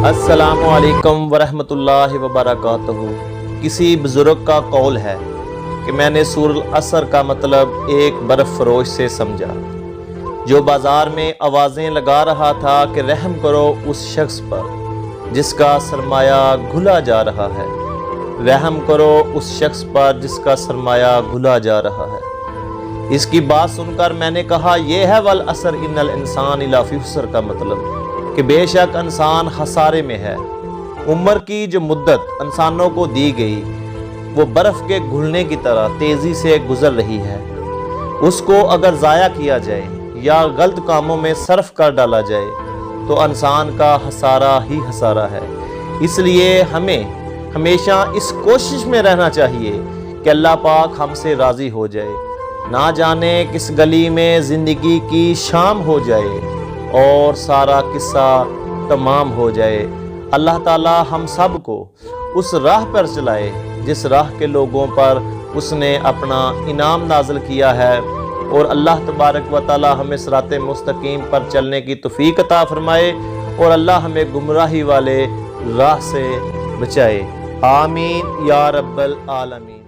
السلام علیکم ورحمۃ اللہ وبرکاتہ۔ کسی بزرگ کا قول ہے کہ میں نے سورۃ العصر کا مطلب ایک برف فروش سے سمجھا جو بازار میں آوازیں لگا رہا تھا کہ رحم کرو اس شخص پر جس کا سرمایہ گھلا جا رہا ہے، رحم کرو اس شخص پر جس کا سرمایہ گھلا جا رہا ہے۔ اس کی بات سن کر میں نے کہا یہ ہے والعصر ان الانسان لفی خسر کا مطلب کہ بے شک انسان خسارے میں ہے۔ عمر کی جو مدت انسانوں کو دی گئی وہ برف کے گھلنے کی طرح تیزی سے گزر رہی ہے۔ اس کو اگر ضائع کیا جائے یا غلط کاموں میں صرف کر ڈالا جائے تو انسان کا خسارہ ہی خسارہ ہے۔ اس لیے ہمیں ہمیشہ اس کوشش میں رہنا چاہیے کہ اللہ پاک ہم سے راضی ہو جائے۔ نہ جانے کس گلی میں زندگی کی شام ہو جائے اور سارا قصہ تمام ہو جائے۔ اللہ تعالی ہم سب کو اس راہ پر چلائے جس راہ کے لوگوں پر اس نے اپنا انعام نازل کیا ہے، اور اللہ تبارک و تعالی ہمیں صراط مستقیم پر چلنے کی توفیق عطا فرمائے اور اللہ ہمیں گمراہی والے راہ سے بچائے۔ آمین یا رب العالمین۔